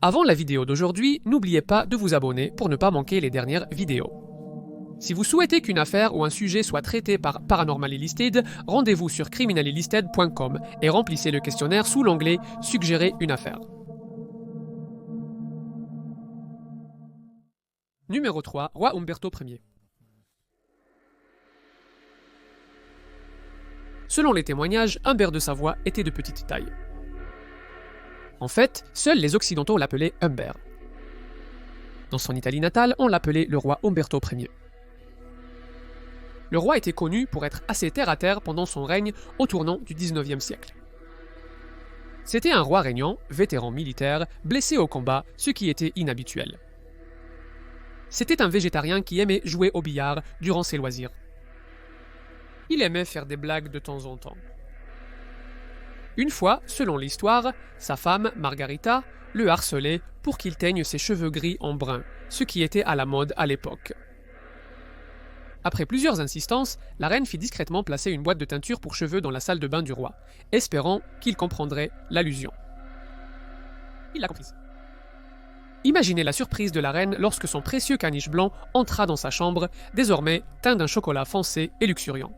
Avant la vidéo d'aujourd'hui, n'oubliez pas de vous abonner pour ne pas manquer les dernières vidéos. Si vous souhaitez qu'une affaire ou un sujet soit traité par Paranormally Listed, rendez-vous sur criminallylisted.com et remplissez le questionnaire sous l'onglet « Suggérer une affaire ». Numéro 3. Roi Umberto Ier. Selon les témoignages, Humbert de Savoie était de petite taille. En fait, seuls les Occidentaux l'appelaient Humbert. Dans son Italie natale, on l'appelait le roi Umberto Ier. Le roi était connu pour être assez terre-à-terre pendant son règne au tournant du XIXe siècle. C'était un roi régnant, vétéran militaire, blessé au combat, ce qui était inhabituel. C'était un végétarien qui aimait jouer au billard durant ses loisirs. Il aimait faire des blagues de temps en temps. Une fois, selon l'histoire, sa femme, Margarita, le harcelait pour qu'il teigne ses cheveux gris en brun, ce qui était à la mode à l'époque. Après plusieurs insistances, la reine fit discrètement placer une boîte de teinture pour cheveux dans la salle de bain du roi, espérant qu'il comprendrait l'allusion. Il l'a comprise. Imaginez la surprise de la reine lorsque son précieux caniche blanc entra dans sa chambre, désormais teint d'un chocolat foncé et luxuriant.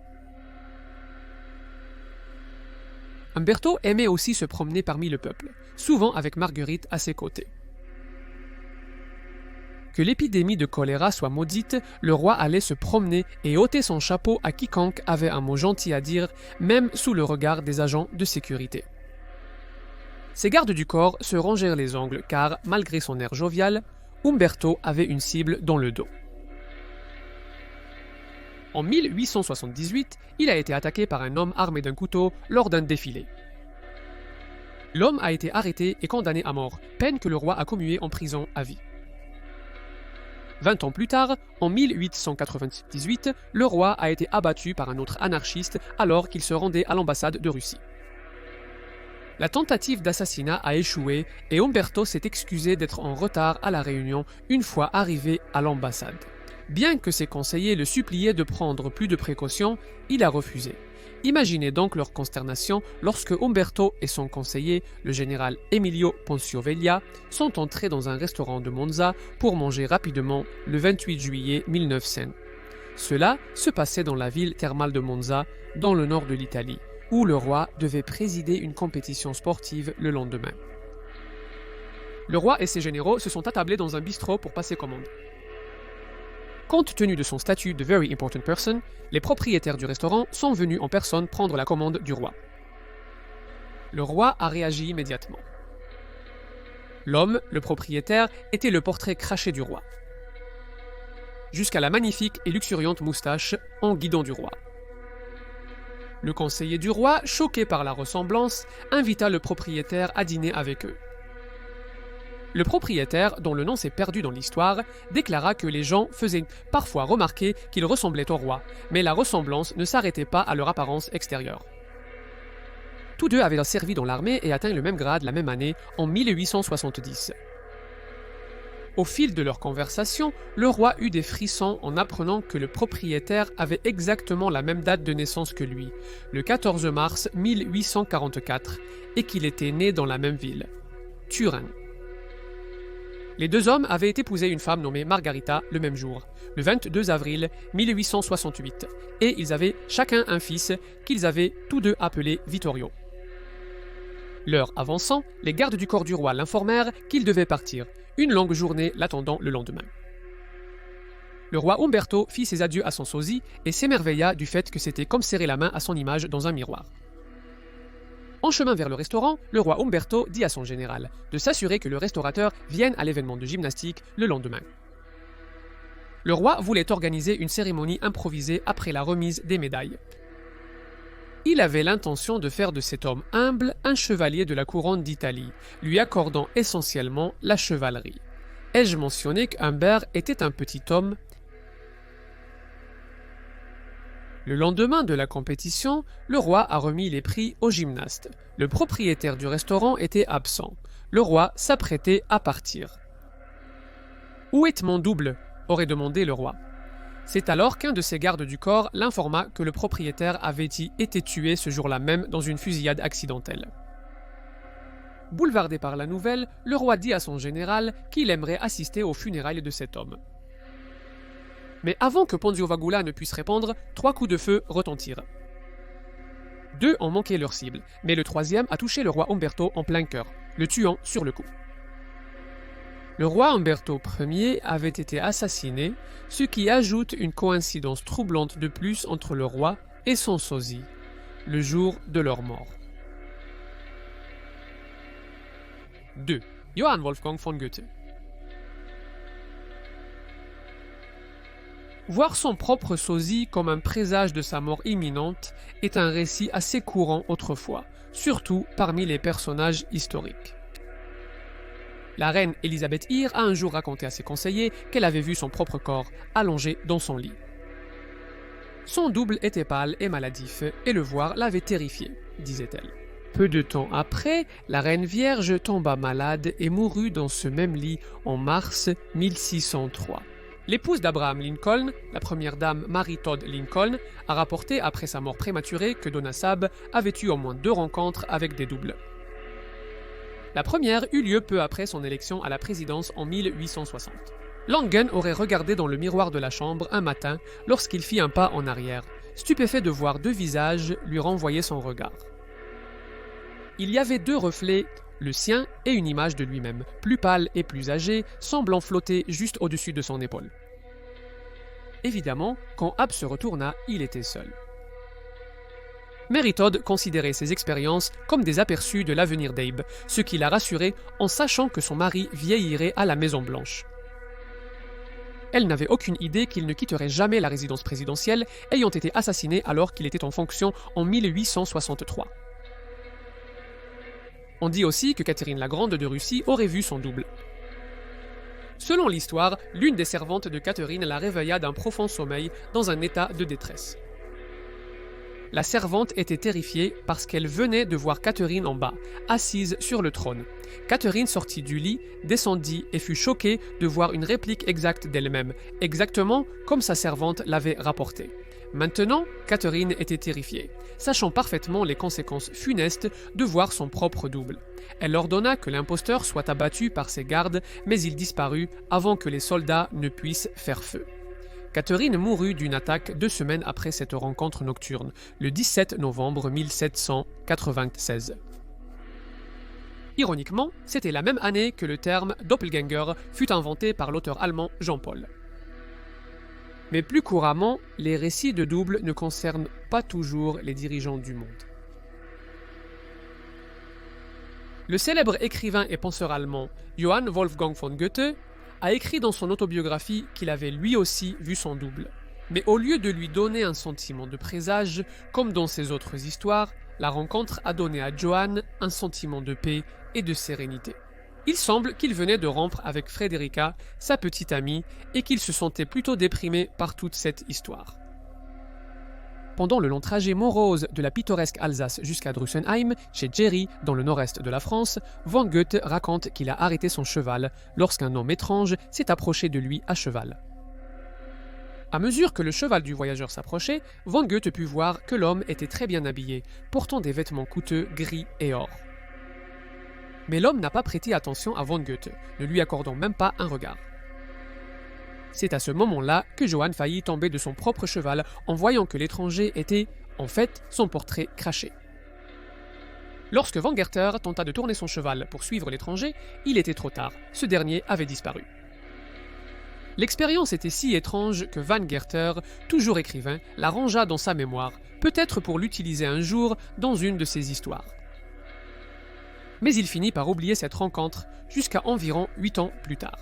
Umberto aimait aussi se promener parmi le peuple, souvent avec Marguerite à ses côtés. Que l'épidémie de choléra soit maudite, le roi allait se promener et ôter son chapeau à quiconque avait un mot gentil à dire, même sous le regard des agents de sécurité. Ses gardes du corps se rongèrent les ongles car, malgré son air jovial, Umberto avait une cible dans le dos. En 1878, il a été attaqué par un homme armé d'un couteau lors d'un défilé. L'homme a été arrêté et condamné à mort, peine que le roi a commuée en prison à vie. 20 ans plus tard, en 1898, le roi a été abattu par un autre anarchiste alors qu'il se rendait à l'ambassade de Russie. La tentative d'assassinat a échoué et Umberto s'est excusé d'être en retard à la réunion une fois arrivé à l'ambassade. Bien que ses conseillers le suppliaient de prendre plus de précautions, il a refusé. Imaginez donc leur consternation lorsque Umberto et son conseiller, le général Emilio Ponzio Veglia, sont entrés dans un restaurant de Monza pour manger rapidement le 28 juillet 1900. Cela se passait dans la ville thermale de Monza, dans le nord de l'Italie, où le roi devait présider une compétition sportive le lendemain. Le roi et ses généraux se sont attablés dans un bistrot pour passer commande. Compte tenu de son statut de Very Important Person, les propriétaires du restaurant sont venus en personne prendre la commande du roi. Le roi a réagi immédiatement. L'homme, le propriétaire, était le portrait craché du roi, jusqu'à la magnifique et luxuriante moustache en guidon du roi. Le conseiller du roi, choqué par la ressemblance, invita le propriétaire à dîner avec eux. Le propriétaire, dont le nom s'est perdu dans l'histoire, déclara que les gens faisaient parfois remarquer qu'il ressemblait au roi, mais la ressemblance ne s'arrêtait pas à leur apparence extérieure. Tous deux avaient servi dans l'armée et atteint le même grade la même année, en 1870. Au fil de leur conversation, le roi eut des frissons en apprenant que le propriétaire avait exactement la même date de naissance que lui, le 14 mars 1844, et qu'il était né dans la même ville, Turin. Les deux hommes avaient épousé une femme nommée Margarita le même jour, le 22 avril 1868, et ils avaient chacun un fils qu'ils avaient tous deux appelé Vittorio. L'heure avançant, les gardes du corps du roi l'informèrent qu'il devait partir, une longue journée l'attendant le lendemain. Le roi Umberto fit ses adieux à son sosie et s'émerveilla du fait que c'était comme serrer la main à son image dans un miroir. En chemin vers le restaurant, le roi Umberto dit à son général de s'assurer que le restaurateur vienne à l'événement de gymnastique le lendemain. Le roi voulait organiser une cérémonie improvisée après la remise des médailles. Il avait l'intention de faire de cet homme humble un chevalier de la couronne d'Italie, lui accordant essentiellement la chevalerie. Ai-je mentionné qu'Humbert était un petit homme? Le lendemain de la compétition, le roi a remis les prix aux gymnastes. Le propriétaire du restaurant était absent. Le roi s'apprêtait à partir. « Où est mon double ?» aurait demandé le roi. C'est alors qu'un de ses gardes du corps l'informa que le propriétaire avait été tué ce jour-là même dans une fusillade accidentelle. Boulevardé par la nouvelle, le roi dit à son général qu'il aimerait assister aux funérailles de cet homme. Mais avant que Ponzio Vagula ne puisse répondre, 3 coups de feu retentirent. 2 ont manqué leur cible, mais le 3e a touché le roi Umberto en plein cœur, le tuant sur le coup. Le roi Umberto Ier avait été assassiné, ce qui ajoute une coïncidence troublante de plus entre le roi et son sosie, le jour de leur mort. 2. Johann Wolfgang von Goethe. Voir son propre sosie comme un présage de sa mort imminente est un récit assez courant autrefois, surtout parmi les personnages historiques. La reine Elisabeth Ir a un jour raconté à ses conseillers qu'elle avait vu son propre corps allongé dans son lit. Son double était pâle et maladif, et le voir l'avait terrifiée, disait-elle. Peu de temps après, la reine vierge tomba malade et mourut dans ce même lit en mars 1603. L'épouse d'Abraham Lincoln, la première dame Mary Todd Lincoln, a rapporté après sa mort prématurée que Donna Sab avait eu au moins 2 rencontres avec des doubles. La première eut lieu peu après son élection à la présidence en 1860. Langen aurait regardé dans le miroir de la chambre un matin lorsqu'il fit un pas en arrière, stupéfait de voir 2 visages lui renvoyer son regard. Il y avait 2 reflets, le sien et une image de lui-même, plus pâle et plus âgé, semblant flotter juste au-dessus de son épaule. Évidemment, quand Ab se retourna, il était seul. Mary Todd considérait ces expériences comme des aperçus de l'avenir d'Abe, ce qui la rassurait en sachant que son mari vieillirait à la Maison-Blanche. Elle n'avait aucune idée qu'il ne quitterait jamais la résidence présidentielle, ayant été assassiné alors qu'il était en fonction en 1863. On dit aussi que Catherine la Grande de Russie aurait vu son double. Selon l'histoire, l'une des servantes de Catherine la réveilla d'un profond sommeil dans un état de détresse. La servante était terrifiée parce qu'elle venait de voir Catherine en bas, assise sur le trône. Catherine sortit du lit, descendit et fut choquée de voir une réplique exacte d'elle-même, exactement comme sa servante l'avait rapporté. Maintenant, Catherine était terrifiée, sachant parfaitement les conséquences funestes de voir son propre double. Elle ordonna que l'imposteur soit abattu par ses gardes, mais il disparut avant que les soldats ne puissent faire feu. Catherine mourut d'une attaque 2 semaines après cette rencontre nocturne, le 17 novembre 1796. Ironiquement, c'était la même année que le terme doppelganger fut inventé par l'auteur allemand Jean Paul. Mais plus couramment, les récits de double ne concernent pas toujours les dirigeants du monde. Le célèbre écrivain et penseur allemand Johann Wolfgang von Goethe a écrit dans son autobiographie qu'il avait lui aussi vu son double. Mais au lieu de lui donner un sentiment de présage, comme dans ses autres histoires, la rencontre a donné à Johann un sentiment de paix et de sérénité. Il semble qu'il venait de rompre avec Frederica, sa petite amie, et qu'il se sentait plutôt déprimé par toute cette histoire. Pendant le long trajet morose de la pittoresque Alsace jusqu'à Drussenheim, chez Jerry, dans le nord-est de la France, von Goethe raconte qu'il a arrêté son cheval lorsqu'un homme étrange s'est approché de lui à cheval. À mesure que le cheval du voyageur s'approchait, von Goethe put voir que l'homme était très bien habillé, portant des vêtements coûteux gris et or. Mais l'homme n'a pas prêté attention à von Goethe, ne lui accordant même pas un regard. C'est à ce moment-là que Johann faillit tomber de son propre cheval en voyant que l'étranger était, en fait, son portrait craché. Lorsque von Goethe tenta de tourner son cheval pour suivre l'étranger, il était trop tard, ce dernier avait disparu. L'expérience était si étrange que Van Goethe, toujours écrivain, la rangea dans sa mémoire, peut-être pour l'utiliser un jour dans une de ses histoires. Mais il finit par oublier cette rencontre jusqu'à environ 8 ans plus tard.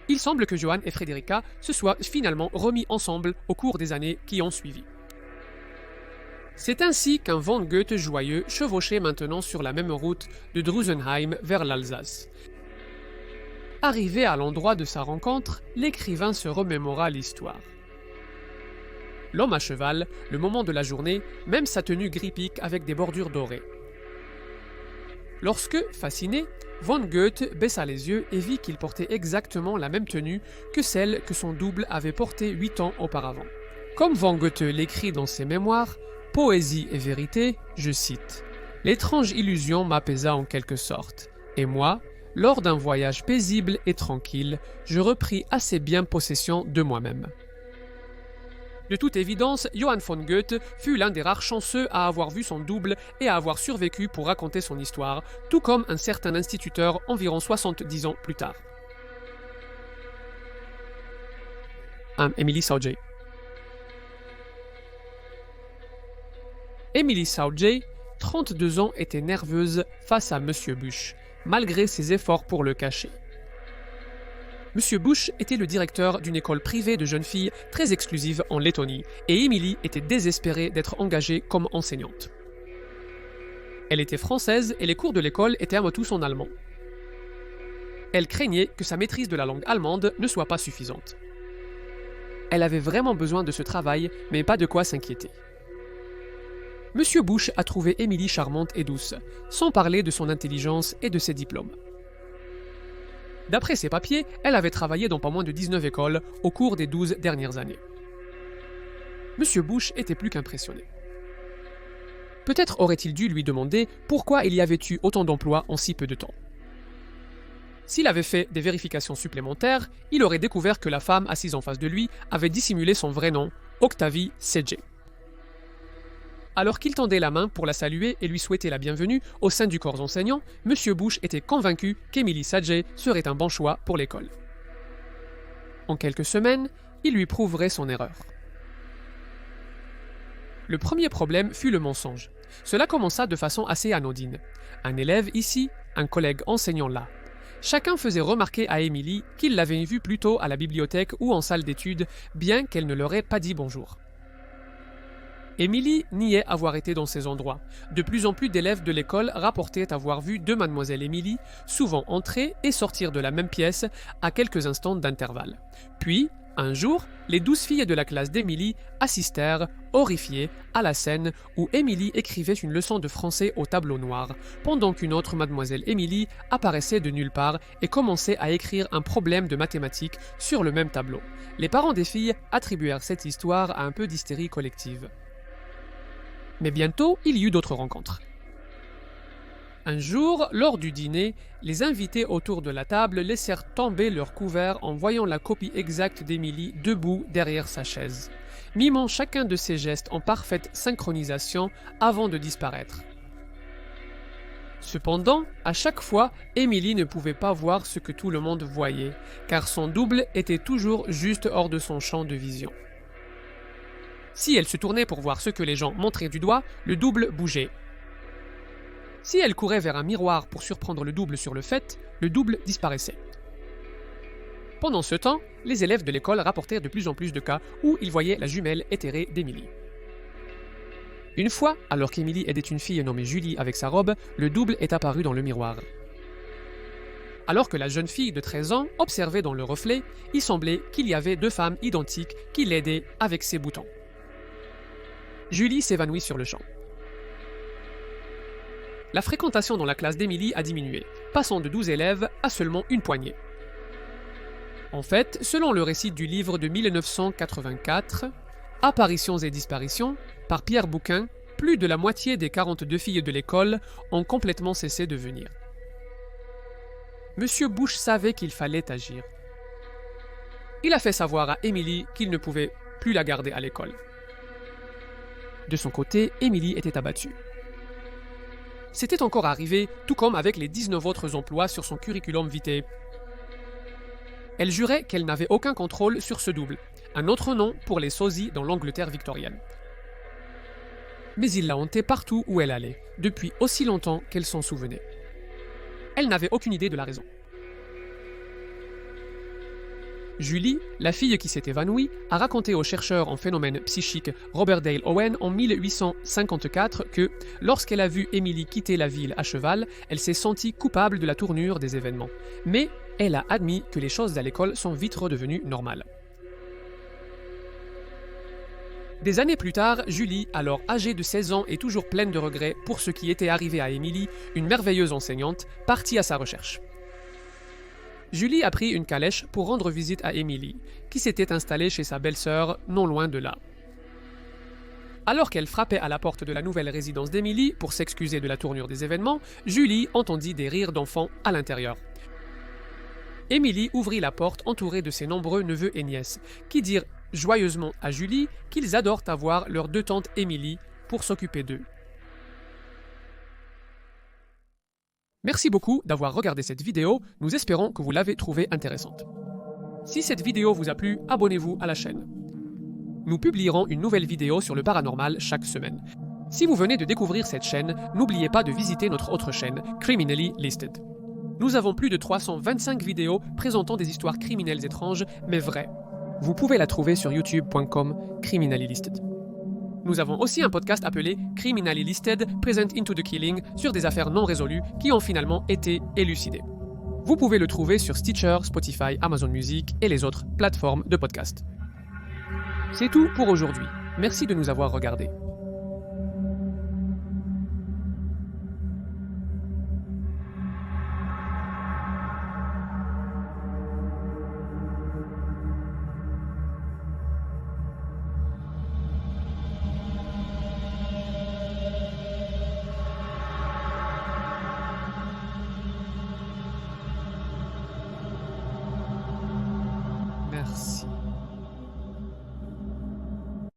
Il semble que Johann et Frederica se soient finalement remis ensemble au cours des années qui ont suivi. C'est ainsi qu'un von Goethe joyeux chevauchait maintenant sur la même route de Drusenheim vers l'Alsace. Arrivé à l'endroit de sa rencontre, l'écrivain se remémora l'histoire. L'homme à cheval, le moment de la journée, même sa tenue gris-pique avec des bordures dorées. Lorsque, fasciné, von Goethe baissa les yeux et vit qu'il portait exactement la même tenue que celle que son double avait portée 8 ans auparavant. Comme von Goethe l'écrit dans ses mémoires, Poésie et vérité, je cite, « L'étrange illusion m'apaisa en quelque sorte, et moi, lors d'un voyage paisible et tranquille, je repris assez bien possession de moi-même. De toute évidence, Johann von Goethe fut l'un des rares chanceux à avoir vu son double et à avoir survécu pour raconter son histoire, tout comme un certain instituteur environ 70 ans plus tard. Emily Sauger. Emily Sauger, 32 ans, était nerveuse face à Monsieur Busch, malgré ses efforts pour le cacher. Monsieur Busch était le directeur d'une école privée de jeunes filles très exclusive en Lettonie, et Emily était désespérée d'être engagée comme enseignante. Elle était française et les cours de l'école étaient à tous en allemand. Elle craignait que sa maîtrise de la langue allemande ne soit pas suffisante. Elle avait vraiment besoin de ce travail, mais pas de quoi s'inquiéter. Monsieur Busch a trouvé Emily charmante et douce, sans parler de son intelligence et de ses diplômes. D'après ses papiers, elle avait travaillé dans pas moins de 19 écoles au cours des 12 dernières années. Monsieur Busch était plus qu'impressionné. Peut-être aurait-il dû lui demander pourquoi il y avait eu autant d'emplois en si peu de temps. S'il avait fait des vérifications supplémentaires, il aurait découvert que la femme assise en face de lui avait dissimulé son vrai nom, Octavie Sager. Alors qu'il tendait la main pour la saluer et lui souhaiter la bienvenue au sein du corps enseignant, Monsieur Busch était convaincu qu'Emily Sager serait un bon choix pour l'école. En quelques semaines, il lui prouverait son erreur. Le premier problème fut le mensonge. Cela commença de façon assez anodine. Un élève ici, un collègue enseignant là. Chacun faisait remarquer à Emily qu'il l'avait vue plus tôt à la bibliothèque ou en salle d'études, bien qu'elle ne leur ait pas dit bonjour. Emily niait avoir été dans ces endroits. De plus en plus d'élèves de l'école rapportaient avoir vu deux mademoiselles Emily souvent entrer et sortir de la même pièce à quelques instants d'intervalle. Puis, un jour, les 12 filles de la classe d'Emily assistèrent, horrifiées, à la scène où Emily écrivait une leçon de français au tableau noir, pendant qu'une autre mademoiselle Emily apparaissait de nulle part et commençait à écrire un problème de mathématiques sur le même tableau. Les parents des filles attribuèrent cette histoire à un peu d'hystérie collective. Mais bientôt, il y eut d'autres rencontres. Un jour, lors du dîner, les invités autour de la table laissèrent tomber leur couvert en voyant la copie exacte d'Emily debout derrière sa chaise, mimant chacun de ses gestes en parfaite synchronisation avant de disparaître. Cependant, à chaque fois, Emily ne pouvait pas voir ce que tout le monde voyait, car son double était toujours juste hors de son champ de vision. Si elle se tournait pour voir ce que les gens montraient du doigt, le double bougeait. Si elle courait vers un miroir pour surprendre le double sur le fait, le double disparaissait. Pendant ce temps, les élèves de l'école rapportèrent de plus en plus de cas où ils voyaient la jumelle éthérée d'Emily. Une fois, alors qu'Emily aidait une fille nommée Julie avec sa robe, le double est apparu dans le miroir. Alors que la jeune fille de 13 ans observait dans le reflet, il semblait qu'il y avait deux femmes identiques qui l'aidaient avec ses boutons. Julie s'évanouit sur le champ. La fréquentation dans la classe d'Emily a diminué, passant de 12 élèves à seulement une poignée. En fait, selon le récit du livre de 1984, Apparitions et disparitions, par Pierre Bouquin, plus de la moitié des 42 filles de l'école ont complètement cessé de venir. Monsieur Busch savait qu'il fallait agir. Il a fait savoir à Emily qu'il ne pouvait plus la garder à l'école. De son côté, Emily était abattue. C'était encore arrivé, tout comme avec les 19 autres emplois sur son curriculum vitae. Elle jurait qu'elle n'avait aucun contrôle sur ce double, un autre nom pour les sosies dans l'Angleterre victorienne. Mais il la hantait partout où elle allait, depuis aussi longtemps qu'elle s'en souvenait. Elle n'avait aucune idée de la raison. Julie, la fille qui s'est évanouie, a raconté au chercheur en phénomènes psychiques Robert Dale Owen en 1854 que, lorsqu'elle a vu Emily quitter la ville à cheval, elle s'est sentie coupable de la tournure des événements. Mais elle a admis que les choses à l'école sont vite redevenues normales. Des années plus tard, Julie, alors âgée de 16 ans et toujours pleine de regrets pour ce qui était arrivé à Emily, une merveilleuse enseignante, partit à sa recherche. Julie a pris une calèche pour rendre visite à Emily, qui s'était installée chez sa belle-sœur non loin de là. Alors qu'elle frappait à la porte de la nouvelle résidence d'Emily pour s'excuser de la tournure des événements, Julie entendit des rires d'enfants à l'intérieur. Emily ouvrit la porte entourée de ses nombreux neveux et nièces, qui dirent joyeusement à Julie qu'ils adorent avoir leurs deux tantes Emily pour s'occuper d'eux. Merci beaucoup d'avoir regardé cette vidéo, nous espérons que vous l'avez trouvée intéressante. Si cette vidéo vous a plu, abonnez-vous à la chaîne. Nous publierons une nouvelle vidéo sur le paranormal chaque semaine. Si vous venez de découvrir cette chaîne, n'oubliez pas de visiter notre autre chaîne, Criminally Listed. Nous avons plus de 325 vidéos présentant des histoires criminelles étranges, mais vraies. Vous pouvez la trouver sur youtube.com/criminallylisted. Nous avons aussi un podcast appelé Criminally Listed Present into the Killing sur des affaires non résolues qui ont finalement été élucidées. Vous pouvez le trouver sur Stitcher, Spotify, Amazon Music et les autres plateformes de podcast. C'est tout pour aujourd'hui. Merci de nous avoir regardés.